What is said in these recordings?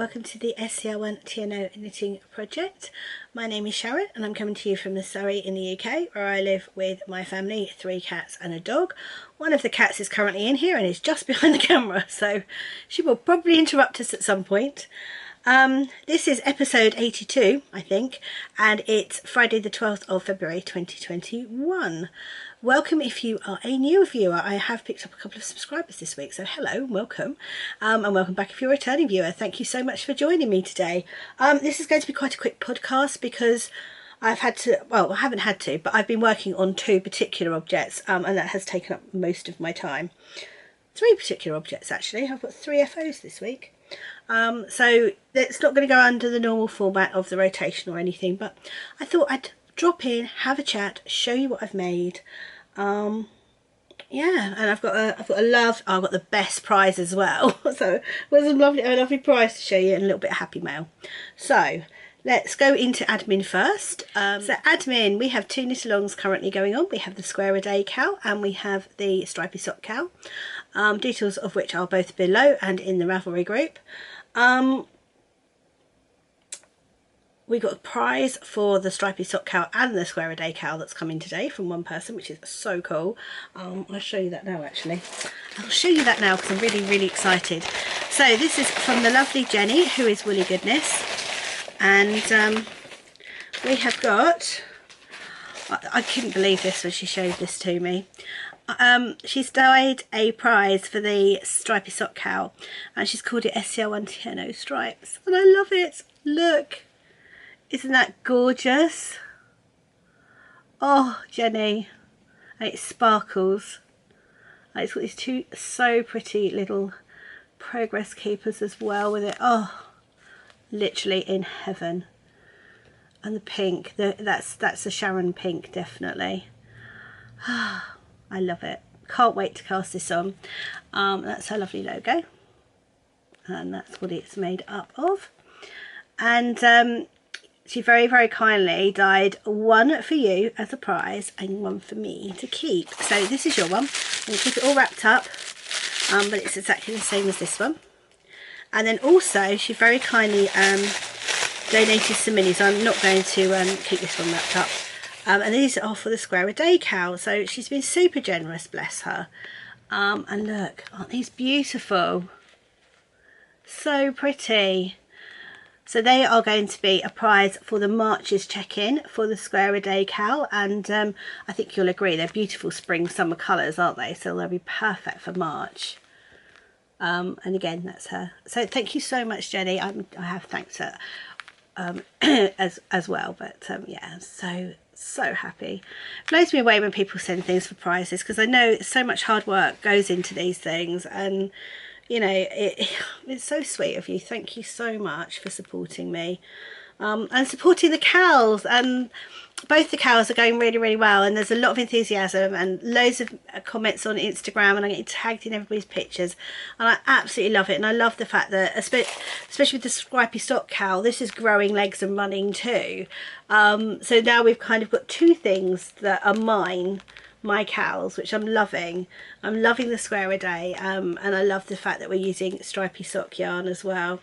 welcome to the scr1tno knitting project. My name is Sharon and I'm coming to you from Surrey in the UK, where I live with my family, 3 cats and a dog. One of the cats is currently in here and is just behind the camera, so she will probably interrupt us at some point. This is episode 82, I think, and it's Friday the 12th of February 2021. Welcome if you are a new viewer. I have picked up a couple of subscribers this week, so hello, welcome. And welcome back if you're a returning viewer. Thank you so much for joining me today. This is going to be quite a quick podcast because I've had to, well, I haven't had to, but I've been working on 2 particular objects, and that has taken up most of my time. 3 particular objects actually. I've got 3 FOs this week. So it's not going to go under the normal format of the rotation or anything, but I thought I'd drop in, have a chat, show you what I've made. Yeah, and I've got the best prize as well. So there's a lovely prize to show you and a little bit of happy mail. So let's go into admin first. So admin, we have 2 knit alongs currently going on. We have the square a day cowl and we have the stripy sock cowl. Details of which are both below and in the Ravelry group. We got a prize for the stripy sock cowl and the square a day cowl that's coming today from one person, which is so cool. I'll show you that now actually. I'll show you that now because I'm really excited. So this is from the lovely Jenny, who is Woolly Goodness, and we have got, I couldn't believe this when she showed this to me. She's dyed a prize for the stripy sock cowl and she's called it scr1tno stripes, and I love it. Look, isn't that gorgeous? Oh, Jenny, and it sparkles. And it's got these 2 so pretty little progress keepers as well with it. Oh, literally in heaven. And the pink, that's a Sharon pink, definitely. I love it. Can't wait to cast this on. That's her lovely logo, and that's what it's made up of. And she very kindly dyed 1 for you as a prize and 1 for me to keep. So this is your one. I'm going to keep it all wrapped up, but it's exactly the same as this one. And then also she very kindly donated some minis. I'm not going to keep this one wrapped up. And these are for the square a day cowl, so she's been super generous, bless her. And look, aren't these beautiful? So pretty. So they are going to be a prize for the March's check-in for the square a day cowl, and I think you'll agree they're beautiful spring summer colours, aren't they? So they'll be perfect for March. And again, that's her. So thank you so much, Jenny. I have thanked her as well, but yeah, so happy. It blows me away when people send things for prizes, because I know so much hard work goes into these things, and you know, it's so sweet of you. Thank you so much for supporting me and supporting the cows. And both the cows are going really well, and there's a lot of enthusiasm and loads of comments on Instagram, and I'm getting tagged in everybody's pictures, and I absolutely love it. And I love the fact that especially with the stripy sock cowl, this is growing legs and running too. So now we've kind of got 2 things that are my cows, which I'm loving. I'm loving the square a day, and I love the fact that we're using stripy sock yarn as well.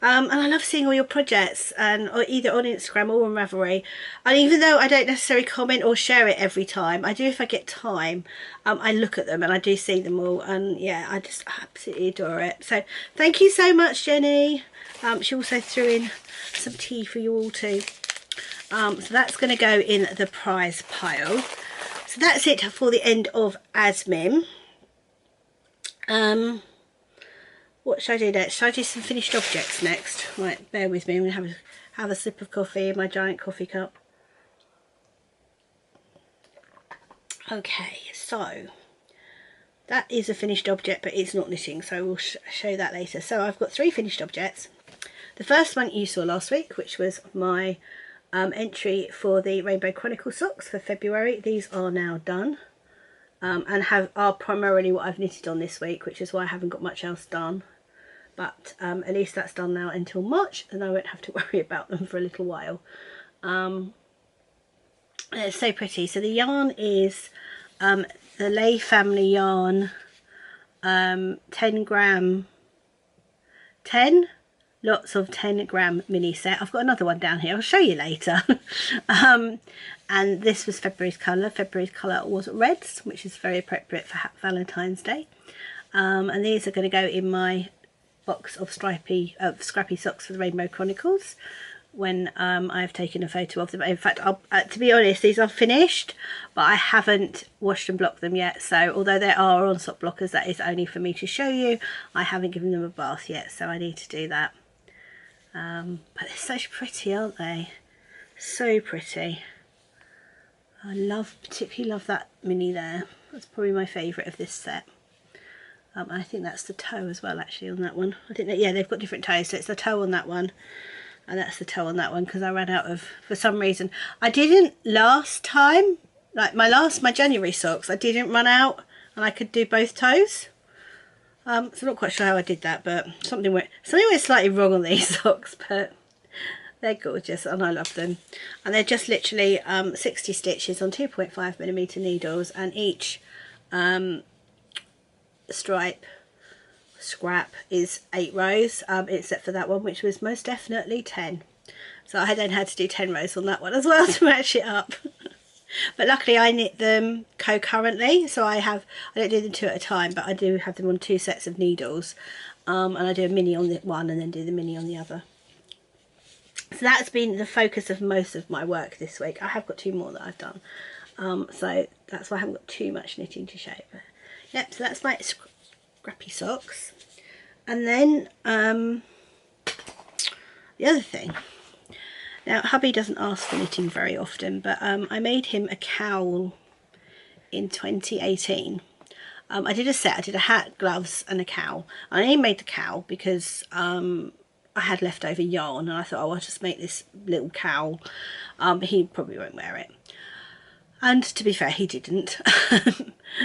And I love seeing all your projects, or either on Instagram or on Ravelry. And even though I don't necessarily comment or share it every time, I do if I get time. I look at them and I do see them all, and yeah, I just absolutely adore it. So thank you so much, Jenny. She also threw in some tea for you all too. So that's going to go in the prize pile. So that's it for the end of admin. What should I do next? Should I do some finished objects next? Right, bear with me. I'm going to have a sip of coffee in my giant coffee cup. Okay, so that is a finished object, but it's not knitting, so we'll show that later. So I've got 3 finished objects. The first one you saw last week, which was my entry for the Rainbow Chronicle socks for February. These are now done, and are primarily what I've knitted on this week, which is why I haven't got much else done. But at least that's done now until March, and I won't have to worry about them for a little while. It's so pretty. So the yarn is the Lay Family yarn, 10 gram 10 lots of 10-gram mini set. I've got another one down here, I'll show you later. And this was February's colour. February's colour was reds, which is very appropriate for Valentine's Day. And these are going to go in my box of scrappy socks for the Rainbow Chronicles when I've taken a photo of them. In fact, to be honest, these are finished, but I haven't washed and blocked them yet. So although there are on sock blockers, that is only for me to show you. I haven't given them a bath yet, so I need to do that. But they're so pretty, aren't they? So pretty. I particularly love that mini there. That's probably my favourite of this set. I think that's the toe as well, actually, on that one. I think that, yeah, they've got different toes, so it's the toe on that one, and that's the toe on that one, because I ran out of, for some reason, I didn't last time, like my January socks, I didn't run out, and I could do both toes. So I'm not quite sure how I did that, but something went slightly wrong on these socks, but they're gorgeous and I love them. And they're just literally 60 stitches on 2.5mm needles, and each scrap is 8 rows, except for that one, which was most definitely 10. So I then had to do 10 rows on that one as well to match it up. But luckily I knit them concurrently, so I don't do them 2 at a time, but I do have them on 2 sets of needles, and I do a mini on the one and then do the mini on the other. So that's been the focus of most of my work this week. I have got 2 more that I've done, so that's why I haven't got too much knitting to show. But yep, so that's my scrappy socks. And then the other thing, now hubby doesn't ask for knitting very often, but I made him a cowl in 2018. I did a set, I did a hat, gloves and a cowl. I only made the cowl because I had leftover yarn, and I thought, oh, I'll just make this little cowl. He probably won't wear it. And to be fair, he didn't.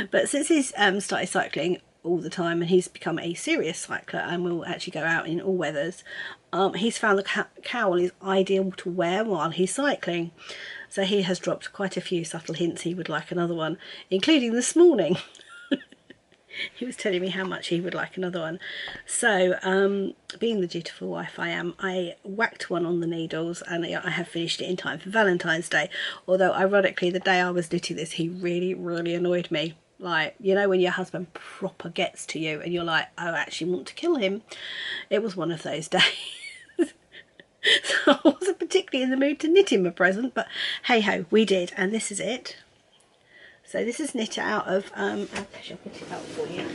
But since he's started cycling all the time, and he's become a serious cycler and will actually go out in all weathers, he's found the cowl is ideal to wear while he's cycling. So he has dropped quite a few subtle hints he would like another one, including this morning. He was telling me how much he would like another one. So being the dutiful wife I am, I whacked one on the needles, and I have finished it in time for Valentine's Day. Although ironically, the day I was knitting this, he really annoyed me. Like, you know when your husband proper gets to you and you're like, I actually want to kill him. It was one of those days. So I wasn't particularly in the mood to knit him a present, but hey ho, we did, and this is it. So this is knit out of, I'll put it out for you.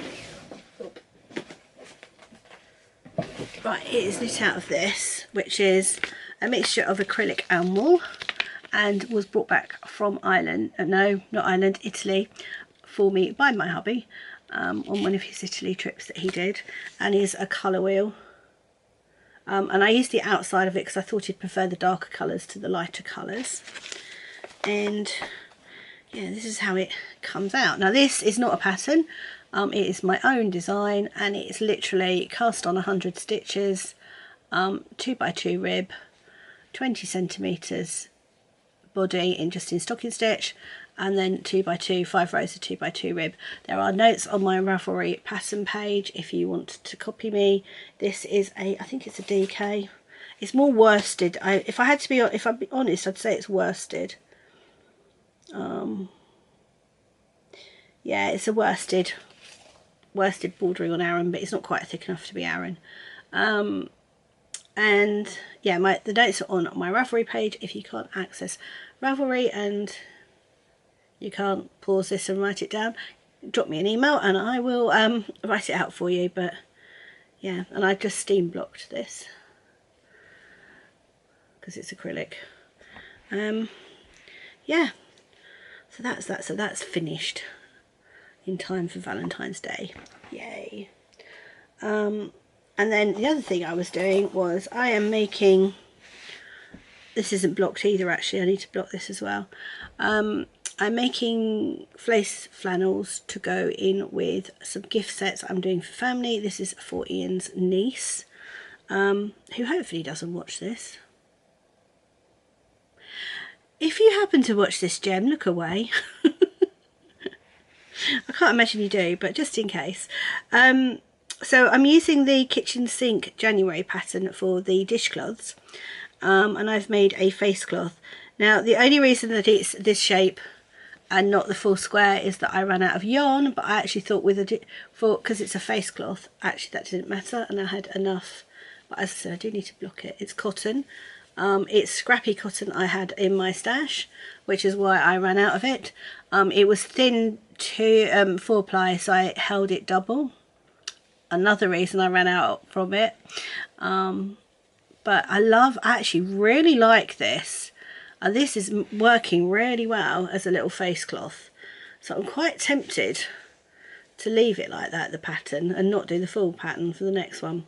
Right, it is knit out of this, which is a mixture of acrylic and wool, and was brought back from Ireland, no, not Ireland, Italy, for me by my hubby, on one of his Italy trips that he did, and is a colour wheel. And I used the outside of it because I thought he'd prefer the darker colours to the lighter colours. And yeah, this is how it comes out. Now this is not a pattern, it is my own design, and it's literally cast on 100 stitches, 2x2 rib, 20 centimetres body in stocking stitch, and then 2x2, 5 rows of 2x2 rib. There are notes on my Ravelry pattern page if you want to copy me. This is I think it's a DK. It's more worsted. If I'm being honest, I'd say it's worsted. Yeah, it's a worsted bordering on Aran, but it's not quite thick enough to be Aran. And yeah, the notes are on my Ravelry page. If you can't access Ravelry and you can't pause this and write it down, drop me an email and I will write it out for you. But yeah, and I just steam blocked this because it's acrylic. Yeah, so that's that. So that's finished in time for Valentine's Day. Yay. And then the other thing I was doing was I am making, this isn't blocked either actually, I need to block this as well. I'm making flace flannels to go in with some gift sets I'm doing for family. This is for Ian's niece, who hopefully doesn't watch this. If you happen to watch this, Gem, look away. I can't imagine you do, but just in case. So I'm using the kitchen sink January pattern for the dishcloths, and I've made a face cloth. Now the only reason that it's this shape and not the full square is that I ran out of yarn, but I actually thought because it's a face cloth, actually that didn't matter, and I had enough. But as I said, I do need to block it. It's cotton. It's scrappy cotton I had in my stash, which is why I ran out of it. It was thin to 4-ply, so I held it double. Another reason I ran out from it. But I actually really like this. And this is working really well as a little face cloth. So I'm quite tempted to leave it like that, the pattern, and not do the full pattern for the next one.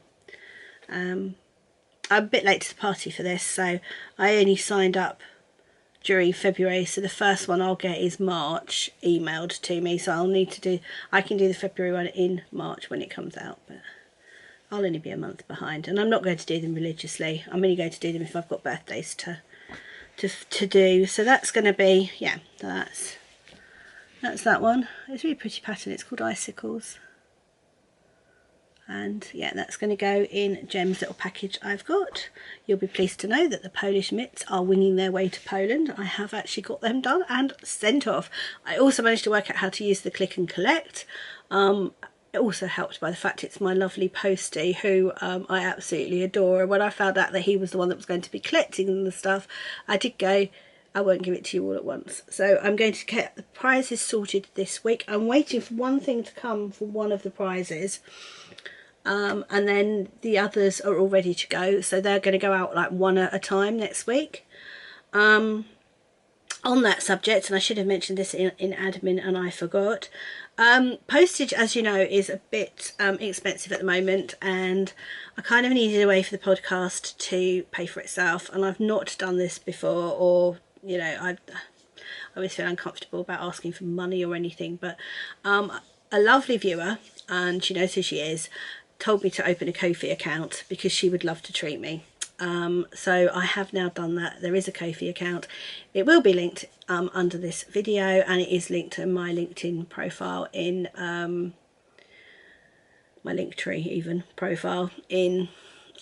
I'm a bit late to the party for this, so I only signed up during February, so the first one I'll get is March emailed to me, so I can do the February one in March when it comes out, but I'll only be a month behind, and I'm not going to do them religiously. I'm only going to do them if I've got birthdays to do. So that's going to be, yeah, that's that one. It's a really pretty pattern. It's called Icicles. And yeah, that's going to go in Gem's little package I've got. You'll be pleased to know that the Polish mitts are winging their way to Poland. I have actually got them done and sent off. I also managed to work out how to use the click and collect. It also helped by the fact it's my lovely postie who I absolutely adore. And when I found out that he was the one that was going to be collecting the stuff, I did go, I won't give it to you all at once. So I'm going to get the prizes sorted this week. I'm waiting for one thing to come for one of the prizes. And then the others are all ready to go. So they're going to go out like one at a time next week. On that subject, and I should have mentioned this in admin and I forgot, postage, as you know, is a bit expensive at the moment, and I kind of needed a way for the podcast to pay for itself, and I've not done this before, or you know, I always feel uncomfortable about asking for money or anything, but a lovely viewer, and she knows who she is, told me to open a Ko-fi account because she would love to treat me. So I have now done that. There is a Ko-fi account. It will be linked under this video, and it is linked to my LinkedIn profile in my Linktree even profile in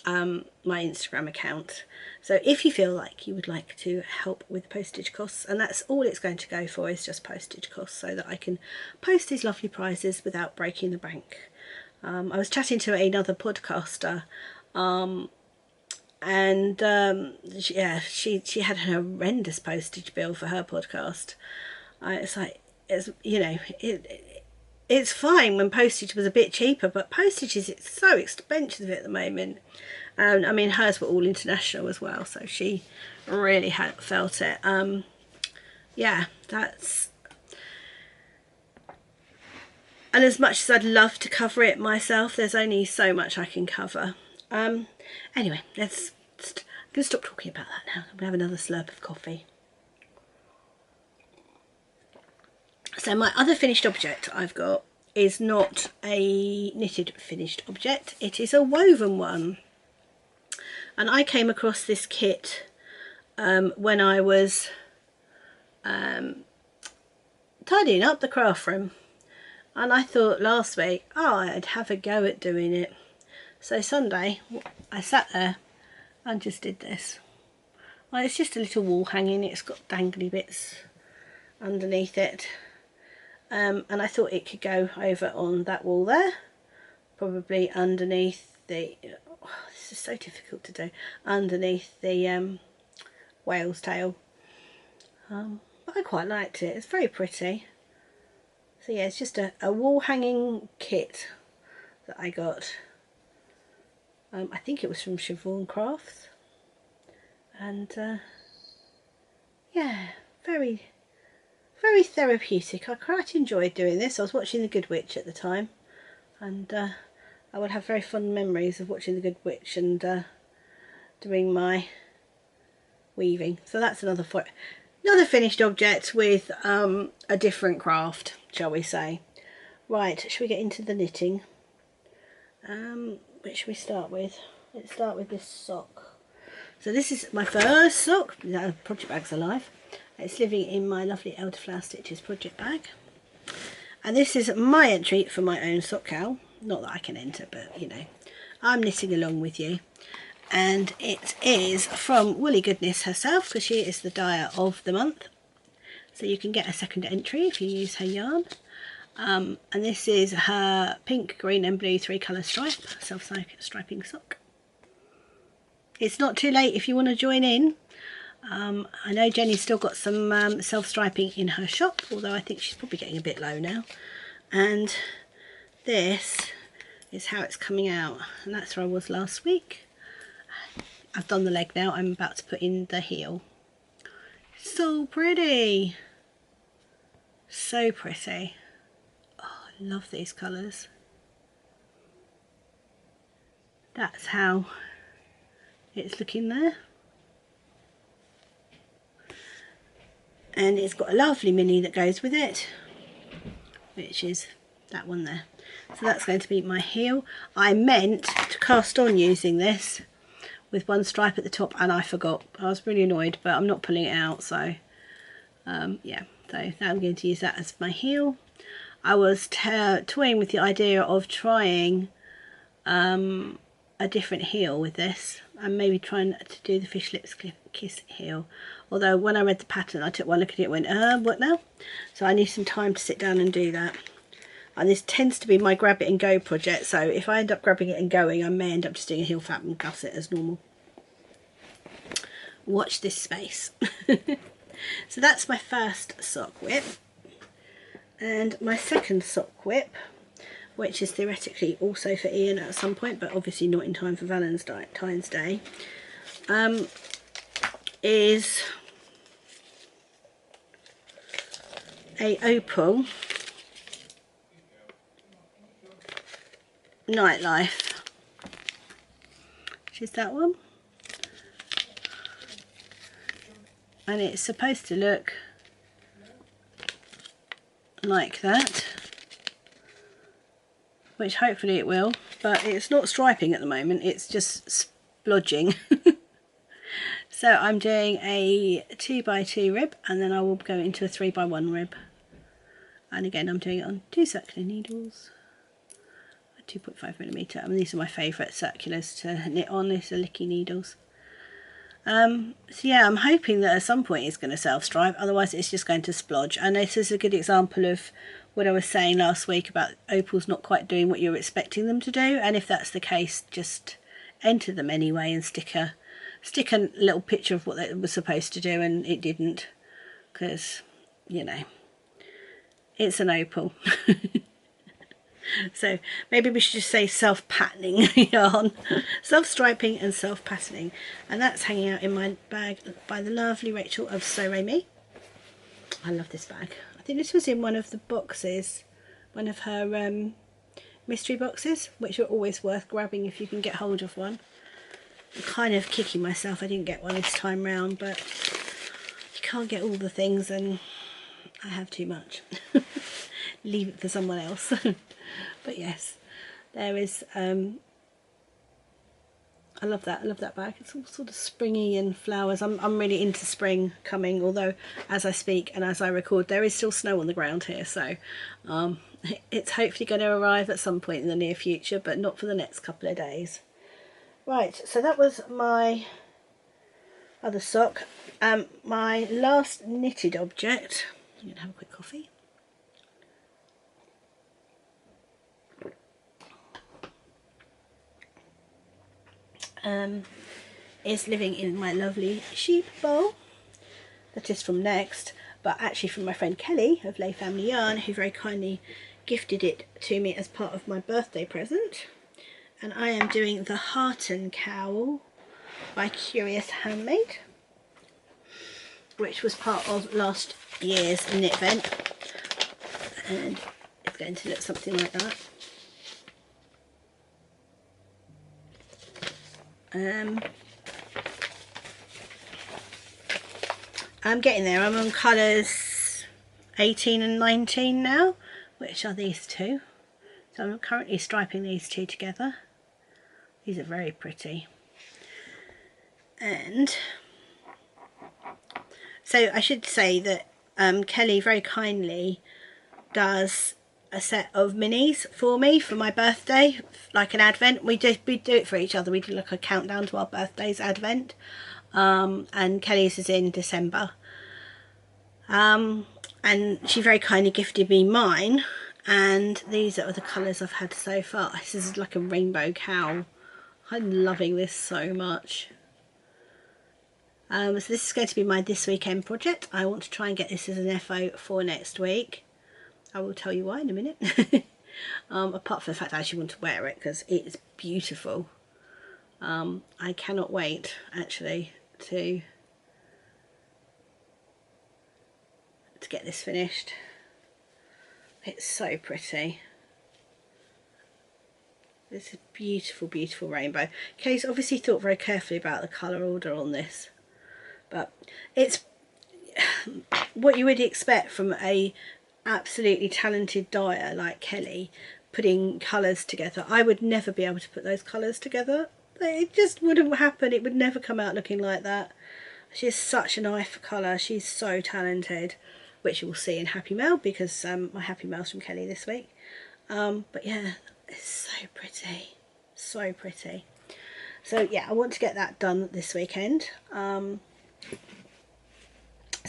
my Instagram account. So if you feel like you would like to help with postage costs, and that's all it's going to go for, is just postage costs, so that I can post these lovely prizes without breaking the bank. I was chatting to another podcaster, and yeah, she had an horrendous postage bill for her podcast. It's like, you know, it's fine when postage was a bit cheaper, but postage is so expensive at the moment. I mean, hers were all international as well, so she really had felt it. Yeah, that's... And as much as I'd love to cover it myself, there's only so much I can cover. Anyway, I'm going to stop talking about that now. I'm going to have another slurp of coffee. So my other finished object I've got is not a knitted finished object. It is a woven one. And I came across this kit when I was tidying up the craft room. And I thought last week, oh, I'd have a go at doing it. So Sunday, I sat there and just did this. Well, it's just a little wall hanging. It's got dangly bits underneath it. And I thought it could go over on that wall there. Probably underneath the... Oh, this is so difficult to do. Underneath the whale's tail. But I quite liked it. It's very pretty. So yeah, it's just a wall hanging kit that I got. I think it was from Siobhan Crafts. And yeah, very, very therapeutic. I quite enjoyed doing this. I was watching The Good Witch at the time, and I would have very fond memories of watching The Good Witch and doing my weaving. So that's another finished object with a different craft, shall we say. Right, shall we get into the knitting? Which should we start with? Let's start with this sock. So this is my first sock. The project bag's alive. It's living in my lovely Elderflower Stitches project bag. And this is my entry for my own sock cowl. not that I can enter, but you know, I'm knitting along with you. And it is from Woolly Goodness herself, because she is the dyer of the month. So you can get a second entry if you use her yarn. And this is her pink, green and blue 3-colour stripe, self-striping sock. It's not too late if you want to join in. I know Jenny's still got some self-striping in her shop, although I think she's probably getting a bit low now. And this is how it's coming out, and that's where I was last week. I've done the leg now, I'm about to put in the heel. So pretty! So pretty. Oh, I love these colours. That's how it's looking there. And it's got a lovely mini that goes with it, which is that one there. So that's going to be my heel. I meant to cast on using this with one stripe at the top and I forgot. I was really annoyed, but I'm not pulling it out, so yeah, so now I'm going to use that as my heel. I was toying with the idea of trying a different heel with this, and maybe trying to do the Fish Lips Kiss heel, although when I read the pattern I took one look at it and went, what now? So I need some time to sit down and do that. And this tends to be my grab it and go project, so if I end up grabbing it and going, I may end up just doing a heel flap and gusset as normal. Watch this space. So that's my first sock whip, and my second sock whip, which is theoretically also for Ian at some point, but obviously not in time for Valentine's Day, is a Opal Nightlife, which is that one, and it's supposed to look like that, which hopefully it will, but it's not striping at the moment, it's just splodging. So I'm doing a 2x2 rib, and then I will go into a 3x1 rib, and again I'm doing it on 2 circular needles, 2.5mm, and these are my favourite circulars to knit on. These are licky needles. So yeah, I'm hoping that at some point it's going to self-stripe, otherwise it's just going to splodge. And this is a good example of what I was saying last week about opals not quite doing what you're expecting them to do, and if that's the case, just enter them anyway and stick a little picture of what they were supposed to do, and it didn't, because, you know, it's an opal. So maybe we should just say self-patterning yarn, self-striping and self-patterning, and that's hanging out in my bag by the lovely Rachel of So Me. I love this bag. I think this was in one of the boxes, one of her mystery boxes, which are always worth grabbing if you can get hold of one. I'm kind of kicking myself I didn't get one this time round, but you can't get all the things and I have too much. Leave it for someone else. But yes, there is I love that bag. It's all sort of springy and flowers. I'm really into spring coming, although as I speak and as I record there is still snow on the ground here, so it's hopefully going to arrive at some point in the near future, but not for the next couple of days. Right, so that was my other sock. My last knitted object, I'm going to have a quick coffee. Is living in my lovely sheep bowl that is from Next, but actually from my friend Kelly of Lay Family Yarn, who very kindly gifted it to me as part of my birthday present. And I am doing the Heart and Cowl by Curious Handmade, which was part of last year's knit event, and it's going to look something like that. I'm getting there. I'm on colours 18 and 19 now, which are these two. So I'm currently striping these two together. These are very pretty. And so I should say that Kelly very kindly does a set of minis for me for my birthday, like an advent. We do it for each other. We do like a countdown to our birthdays advent, and Kelly's is in December, and she very kindly gifted me mine, and these are the colours I've had so far. This is like a rainbow cowl. I'm loving this so much. So this is going to be my this weekend project. I want to try and get this as an FO for next week. I will tell you why in a minute. Apart from the fact I actually want to wear it because it is beautiful. I cannot wait actually to get this finished. It's so pretty. It's a beautiful, beautiful rainbow. Kelly's obviously thought very carefully about the colour order on this, but it's what you would expect from a absolutely talented dyer like Kelly, putting colours together. I would never be able to put those colours together. It just wouldn't happen. It would never come out looking like that. She's such an eye for colour. She's so talented, which you will see in Happy Mail, because my Happy Mail's from Kelly this week. But yeah, it's so pretty, so pretty. So yeah, I want to get that done this weekend. So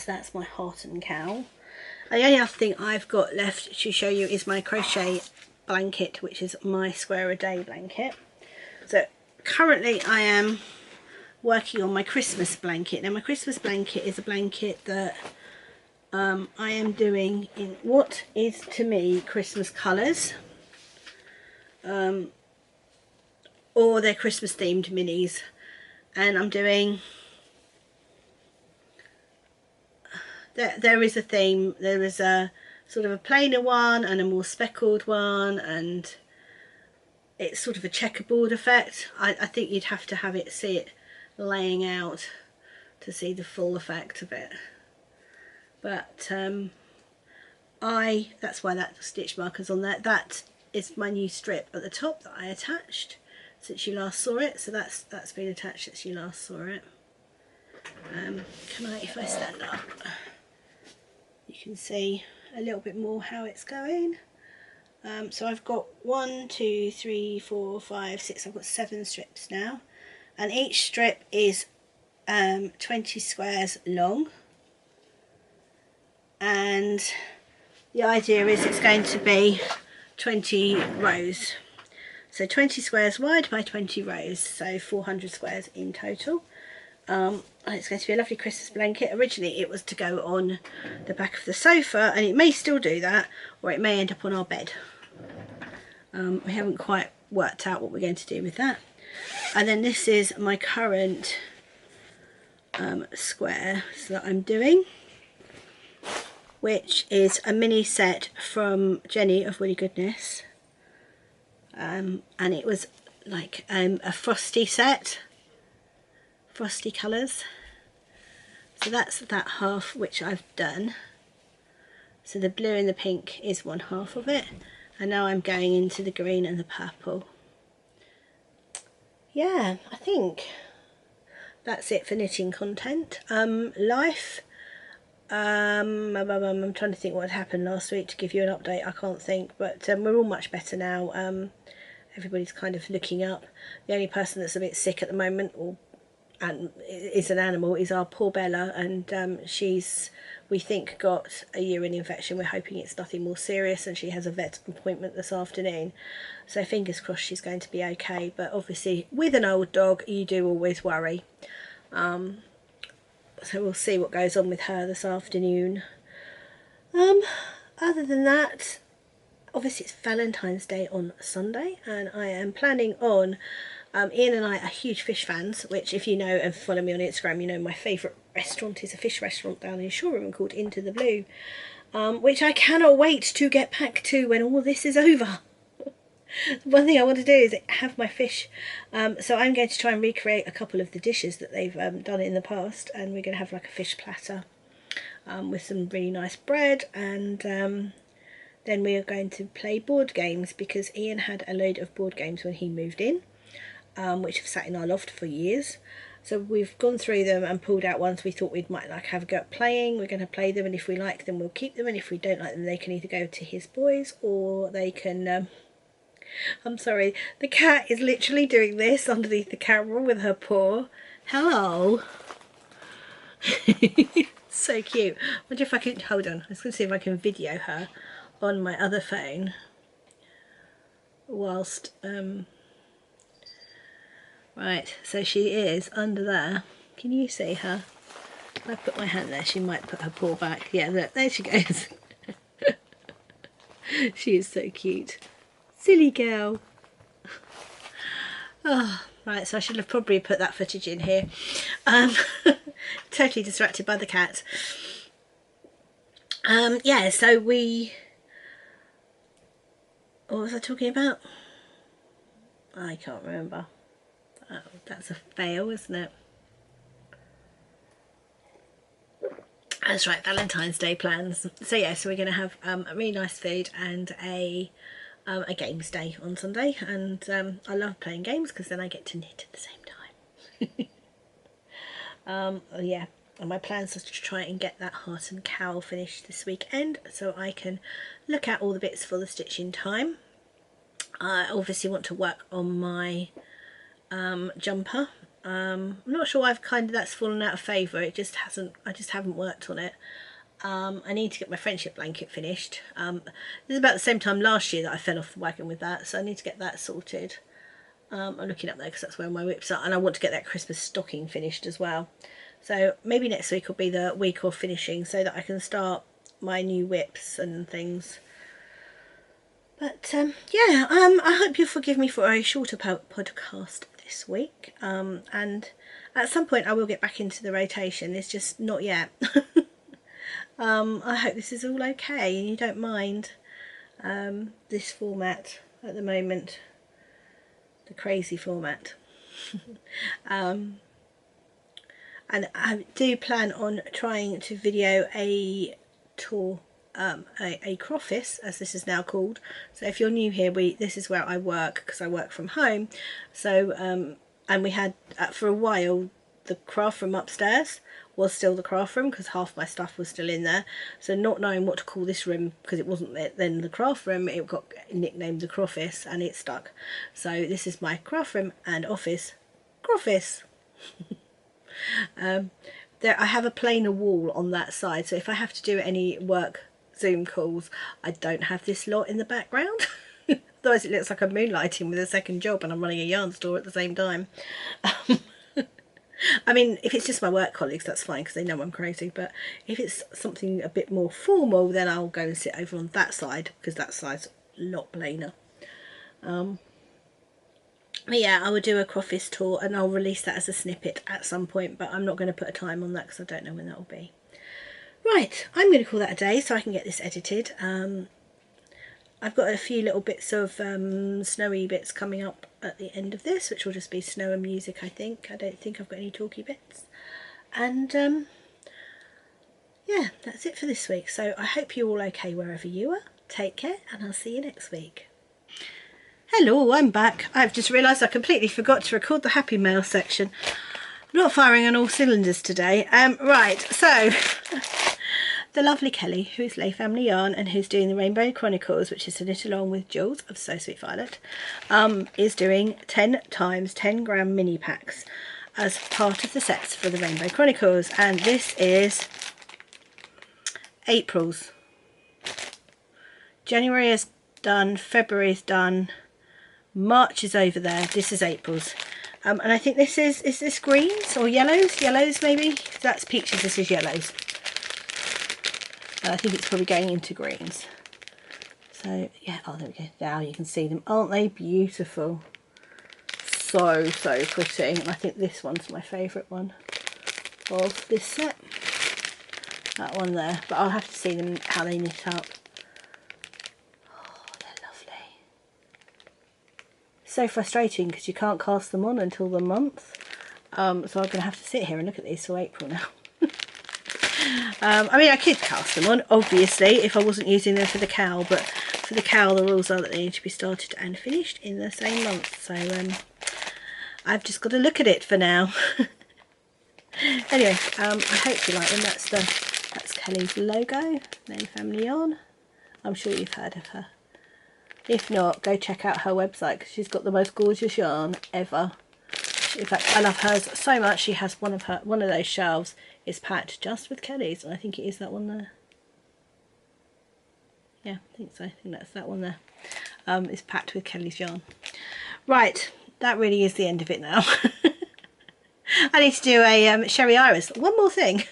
that's my Heart and Cowl. And the only other thing I've got left to show you is my Crochet Blanket, which is my square a day blanket. So currently I am working on my Christmas blanket. Now my Christmas blanket is a blanket that I am doing in what is to me Christmas colours, or they're Christmas themed minis, and I'm doing, there is a theme. There is a sort of a plainer one and a more speckled one, and it's sort of a checkerboard effect. I think you'd have to have it, see it laying out to see the full effect of it. But that's why that stitch marker's on there. That is my new strip at the top that I attached since you last saw it. So that's been attached since you last saw it. Can I, if I stand up, you can see a little bit more how it's going. So I've got 1, 2, 3, 4, 5, 6. I've got 7 strips now, and each strip is 20 squares long. And the idea is it's going to be 20 rows. So 20 squares wide by 20 rows, so 400 squares in total. And it's going to be a lovely Christmas blanket. Originally it was to go on the back of the sofa, and it may still do that, or it may end up on our bed. We haven't quite worked out what we're going to do with that. And then this is my current square that I'm doing, which is a mini set from Jenny of Woolly Goodness, and it was like a frosty set, frosty colours. So that's that half which I've done. So the blue and the pink is one half of it, and now I'm going into the green and the purple. Yeah, I think that's it for knitting content. Life. I'm trying to think what happened last week to give you an update. I can't think, but we're all much better now. Everybody's kind of looking up. The only person that's a bit sick at the moment, and is an animal, is our poor Bella, and she's, we think, got a urine infection. We're hoping it's nothing more serious, and she has a vet appointment this afternoon, so fingers crossed she's going to be okay. But obviously with an old dog you do always worry. So we'll see what goes on with her this afternoon. Other than that, obviously it's Valentine's Day on Sunday, and I am planning on, Ian and I are huge fish fans, which if you know and follow me on Instagram, you know my favourite restaurant is a fish restaurant down in Shoreham called Into the Blue, which I cannot wait to get back to when all this is over. One thing I want to do is have my fish, so I'm going to try and recreate a couple of the dishes that they've done in the past, and we're going to have like a fish platter with some really nice bread, and then we are going to play board games, because Ian had a load of board games when he moved in, which have sat in our loft for years, So we've gone through them and pulled out ones we thought we might like have a go at playing. We're going to play them, and if we like them we'll keep them, and if we don't like them they can either go to his boys or they can I'm sorry, the cat is literally doing this underneath the camera with her paw. Hello. So cute. I wonder if I can, hold on, I was going to see if I can video her on my other phone whilst right, so she is under there. Can you see her? If I put my hand there she might put her paw back. Yeah, look, there she goes. She is so cute. Silly girl. Oh, right, so I should have probably put that footage in here. Totally distracted by the cat. Yeah, so we... What was I talking about? I can't remember. Oh, that's a fail, isn't it? That's right, Valentine's Day plans. So yeah, so we're going to have a really nice food and a games day on Sunday, and I love playing games because then I get to knit at the same time. Yeah, and my plans are to try and get that Heart and Cowl finished this weekend so I can look at all the bits for the stitching time. I obviously want to work on my jumper. I'm not sure why that's fallen out of favour. It just hasn't, I just haven't worked on it. I need to get my friendship blanket finished. This is about the same time last year that I fell off the wagon with that, so I need to get that sorted. I'm looking up there because that's where my whips are, and I want to get that Christmas stocking finished as well. So maybe next week will be the week of finishing so that I can start my new whips and things. But yeah, I hope you'll forgive me for a shorter podcast this week. And at some point I will get back into the rotation. It's just not yet. I hope this is all okay and you don't mind this format at the moment, the crazy format. And I do plan on trying to video a tour, a croffice as this is now called. So if you're new here, this is where I work because I work from home. So and we had for a while the craft room upstairs was still the craft room because half my stuff was still in there. So not knowing what to call this room because it wasn't then the craft room, it got nicknamed the croffice and it stuck. So this is my craft room and office, croffice. There I have a plainer wall on that side, so if I have to do any work Zoom calls I don't have this lot in the background. Otherwise it looks like I'm moonlighting with a second job and I'm running a yarn store at the same time. I mean, if it's just my work colleagues, that's fine because they know I'm crazy. But if it's something a bit more formal, then I'll go and sit over on that side because that side's a lot plainer. But yeah, I will do a croffice tour and I'll release that as a snippet at some point. But I'm not going to put a time on that because I don't know when that will be. Right, I'm going to call that a day so I can get this edited. I've got a few little bits of snowy bits coming up at the end of this, which will just be snow and music, I think. I don't think I've got any talky bits. And yeah, that's it for this week. So I hope you're all okay wherever you are. Take care and I'll see you next week. Hello, I'm back. I've just realised I completely forgot to record the Happy Mail section. I'm not firing on all cylinders today. Right, so... the lovely Kelly, who's Lay Family Yarn and who's doing the Rainbow Chronicles, which is to knit along with Jules of So Sweet Violet, is doing 10 times 10 gram mini packs as part of the sets for the Rainbow Chronicles. And this is April's. January is done, February is done, March is over there, this is April's. And I think this is this greens or yellows? Yellows maybe? That's peaches, this is yellows. I think it's probably going into greens. So yeah, oh there we go. Now you can see them. Aren't they beautiful? So pretty. And I think this one's my favourite one of this set. That one there. But I'll have to see them how they knit up. Oh, they're lovely. So frustrating because you can't cast them on until the month. So I'm going to have to sit here and look at these till April now. I mean, I could cast them on, obviously, if I wasn't using them for the cowl, but for the cowl the rules are that they need to be started and finished in the same month, so I've just got to look at it for now. Anyway, I hope you like them. That's Kelly's logo, Name Family On. I'm sure you've heard of her. If not, go check out her website because she's got the most gorgeous yarn ever. In fact, I love hers so much. She has one of those shelves is packed just with Kelly's, and I think it is that one there. Yeah, I think so. I think that's that one there. It's packed with Kelly's yarn. Right, that really is the end of it now. I need to do a Sherry Iris. One more thing.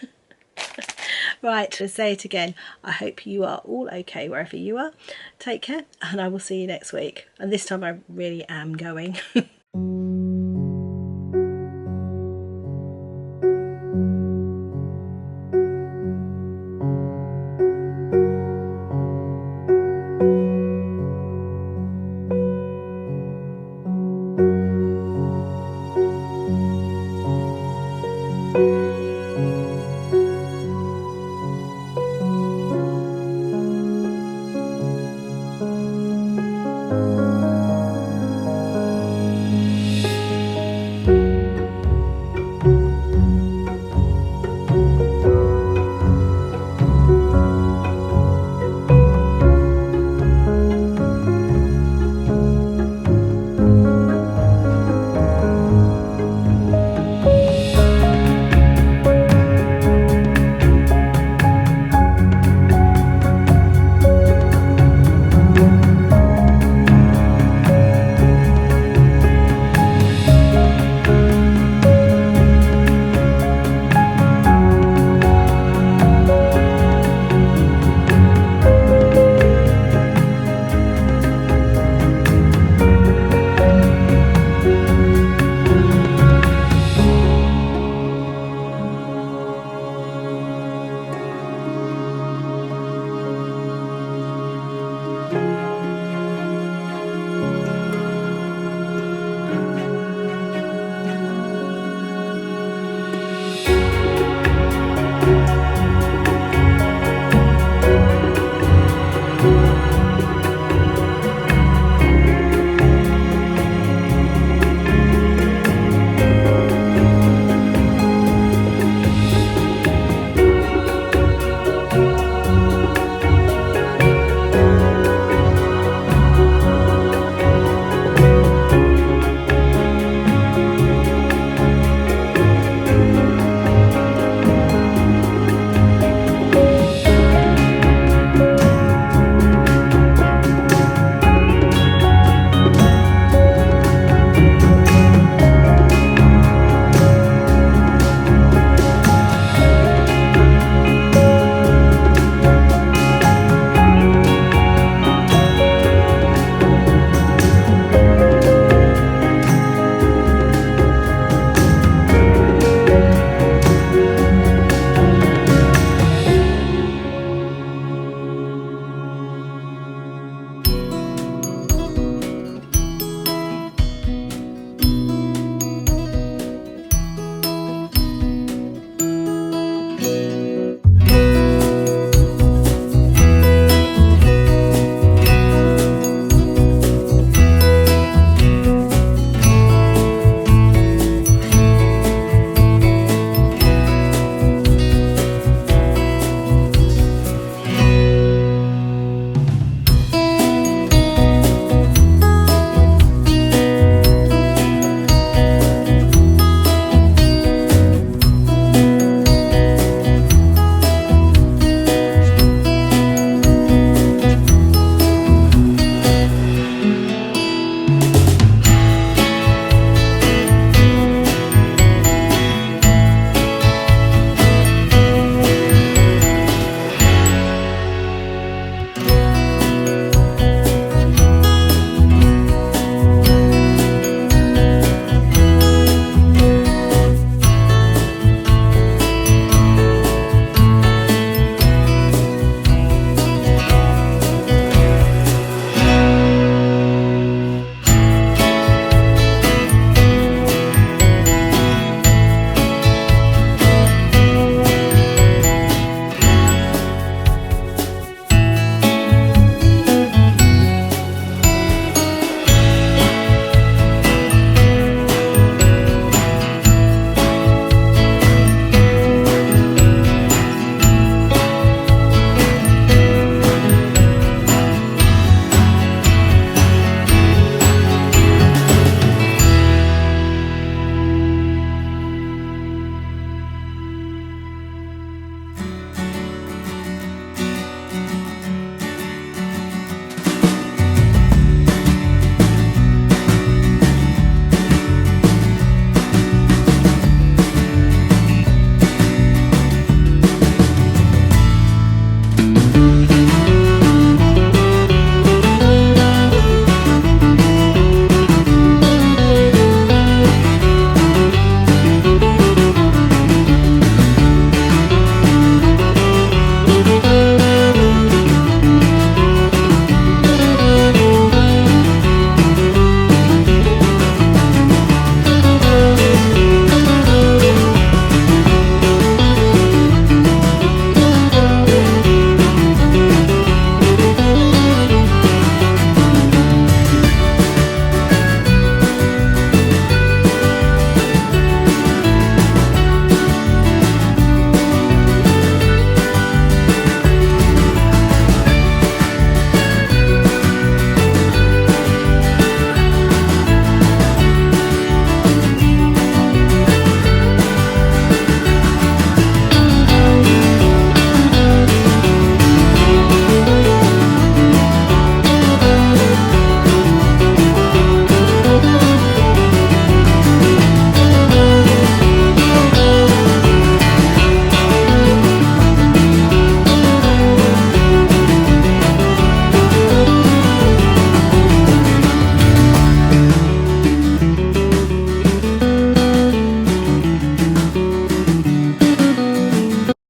Right, to say it again, I hope you are all okay wherever you are. Take care, and I will see you next week. And this time I really am going.